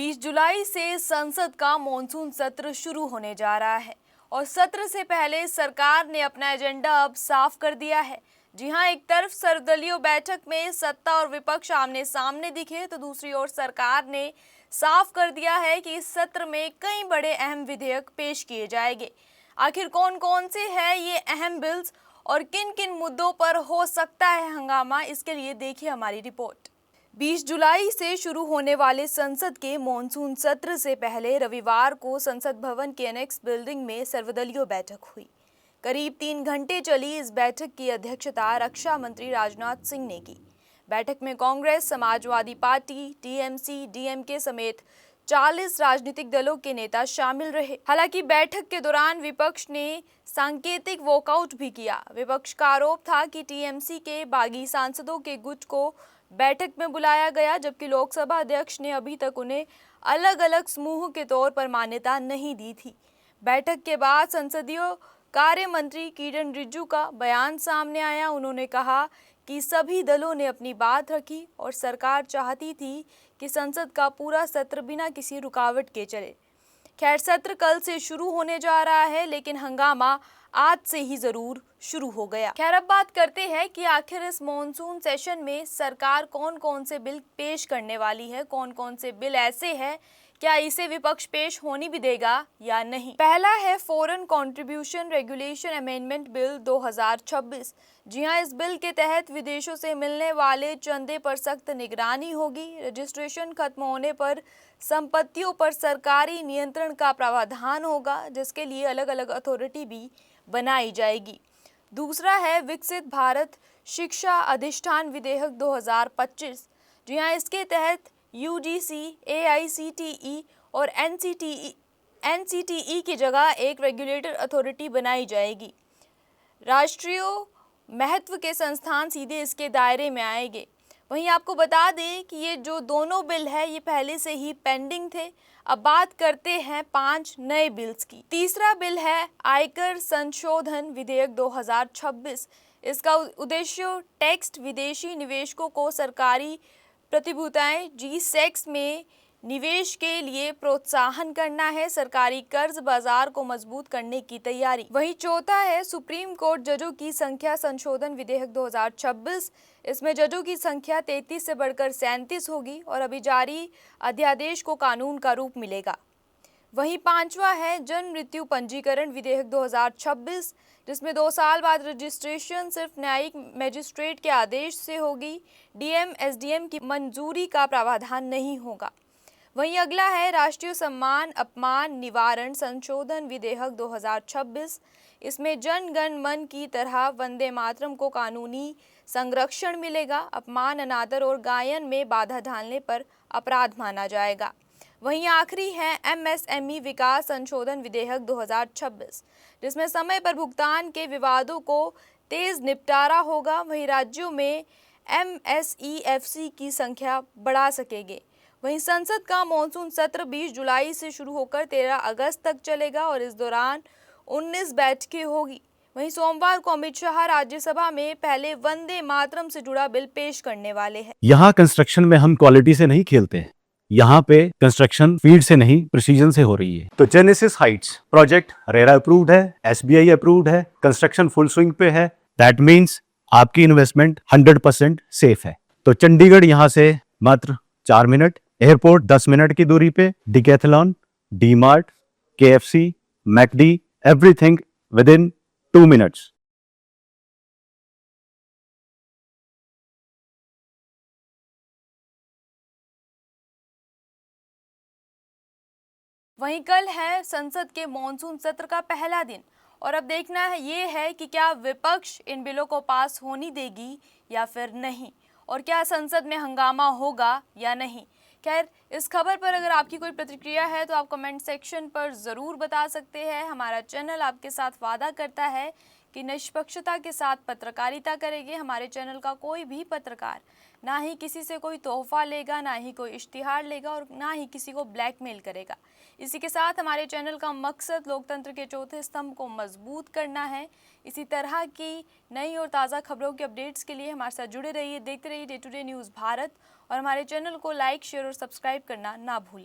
20 जुलाई से संसद का मॉनसून सत्र शुरू होने जा रहा है और सत्र से पहले सरकार ने अपना एजेंडा अब साफ कर दिया है। जी हां, एक तरफ सर्वदलीय बैठक में सत्ता और विपक्ष आमने सामने दिखे तो दूसरी ओर सरकार ने साफ कर दिया है कि इस सत्र में कई बड़े अहम विधेयक पेश किए जाएंगे। आखिर कौन कौन से हैं ये अहम बिल्स और किन किन मुद्दों पर हो सकता है हंगामा, इसके लिए देखिए हमारी रिपोर्ट। 20 जुलाई से शुरू होने वाले संसद के मॉनसून सत्र से पहले रविवार को संसद भवन के एनेक्स बिल्डिंग में सर्वदलीय बैठक हुई। करीब 3 घंटे चली इस बैठक की अध्यक्षता रक्षा मंत्री राजनाथ सिंह ने की। बैठक में Congress, Samajwadi party, TMC, DMK समेत 40 राजनीतिक दलों के नेता शामिल रहे। हालांकि बैठक के दौरान विपक्ष ने सांकेतिक वॉकआउट भी किया। विपक्ष का आरोप था कि टीएमसी के बागी सांसदों के गुट को बैठक में बुलाया गया, जबकि लोकसभा अध्यक्ष ने अभी तक उन्हें अलग अलग समूह के तौर पर मान्यता नहीं दी थी। बैठक के बाद संसदीय कार्य मंत्री किरण रिजिजू का बयान सामने आया। उन्होंने कहा कि सभी दलों ने अपनी बात रखी और सरकार चाहती थी कि संसद का पूरा सत्र बिना किसी रुकावट के चले। खैर, सत्र कल से शुरू होने जा रहा है, लेकिन हंगामा आज से ही जरूर शुरू हो गया। खैर, अब बात करते हैं कि आखिर इस मॉनसून सेशन में सरकार कौन कौन से बिल पेश करने वाली है, कौन कौन से बिल ऐसे हैं, क्या इसे विपक्ष पेश होने भी देगा या नहीं। पहला है foreign contribution regulation amendment bill 2026। जी हां, इस बिल के तहत विदेशों से मिलने वाले चंदे पर सख्त निगरानी होगी। रजिस्ट्रेशन खत्म होने पर संपत्तियों पर सरकारी नियंत्रण का प्रावधान होगा, जिसके लिए अलग अलग अथॉरिटी भी बनाई जाएगी। दूसरा है विकसित भारत शिक्षा अधिष्ठान विधेयक 2025। जी हां, इसके तहत यूजीसी, एआईसीटीई और एनसीटीई की जगह एक रेगुलेटर अथॉरिटी बनाई जाएगी। राष्ट्रीय महत्व के संस्थान सीधे इसके दायरे में आएंगे। वहीं आपको बता दें कि ये जो दोनों बिल है ये पहले से ही पेंडिंग थे। अब बात करते हैं 5 नए बिल्स की। तीसरा बिल है आयकर संशोधन विधेयक 2026। इसका उद्देश्य टैक्स विदेशी निवेशकों को सरकारी प्रतिभूतियां जी-सेक्स में निवेश के लिए प्रोत्साहन करना है। सरकारी कर्ज बाजार को मजबूत करने की तैयारी। वहीं चौथा है सुप्रीम कोर्ट जजों की संख्या संशोधन विधेयक 2026। इसमें जजों की संख्या 33 से बढ़कर 37 होगी और अभी जारी अध्यादेश को कानून का रूप मिलेगा। वहीं पांचवा है जन्म मृत्यु पंजीकरण विधेयक 2026, जिसमें 2 साल बाद रजिस्ट्रेशन सिर्फ न्यायिक मजिस्ट्रेट के आदेश से होगी। डीएम, एसडीएम की मंजूरी का प्रावधान नहीं होगा। वहीं अगला है राष्ट्रीय सम्मान अपमान निवारण संशोधन विधेयक 2026। इसमें जन गण मन की तरह वंदे मातरम को कानूनी संरक्षण मिलेगा। अपमान, अनादर और गायन में बाधा डालने पर अपराध माना जाएगा। वहीं आखिरी है एमएसएमई विकास संशोधन विधेयक 2026, जिसमें समय पर भुगतान के विवादों को तेज निपटारा होगा। वहीं राज्यों में एमएसईएफसी की संख्या बढ़ा सकेंगे। वहीं संसद का मॉनसून सत्र 20 जुलाई से शुरू होकर 13 अगस्त तक चलेगा और इस दौरान 19 बैठकें होगी। वहीं सोमवार को अमित शाह राज्यसभा में पहले वंदे मातरम से जुड़ा बिल पेश करने वाले हैं। यहाँ कंस्ट्रक्शन में हम क्वालिटी से नहीं खेलते हैं। यहाँ पे कंस्ट्रक्शन फील्ड से नहीं प्रिसीजन से हो रही है। तो genesis Heights project RERA approved है, एसबीआई अप्रूव्ड है, कंस्ट्रक्शन फुल स्विंग पे है। दैट मीन्स आपकी इन्वेस्टमेंट 100% सेफ है। तो चंडीगढ़ यहाँ से मात्र 4 मिनट, एयरपोर्ट 10 मिनट की दूरी पे, decathlon, DMart, KFC, McD, everything with in 2 minutes. वहीं कल है संसद के मॉनसून सत्र का पहला दिन और अब देखना है ये है कि क्या विपक्ष इन बिलों को पास होने देगी या फिर नहीं, और क्या संसद में हंगामा होगा या नहीं। खैर, इस खबर पर अगर आपकी कोई प्रतिक्रिया है तो आप कमेंट सेक्शन पर ज़रूर बता सकते हैं। हमारा चैनल आपके साथ वादा करता है कि निष्पक्षता के साथ पत्रकारिता करेंगे। हमारे चैनल का कोई भी पत्रकार ना ही किसी से कोई तोहफा लेगा, ना ही कोई इश्तिहार लेगा और ना ही किसी को ब्लैकमेल करेगा। इसी के साथ हमारे चैनल का मकसद लोकतंत्र के चौथे स्तंभ को मजबूत करना है। इसी तरह की नई और ताज़ा खबरों के अपडेट्स के लिए हमारे साथ जुड़े रहिए, देखते रहिए day to day news Bharat और हमारे चैनल को लाइक, शेयर और सब्सक्राइब करना ना भूलें।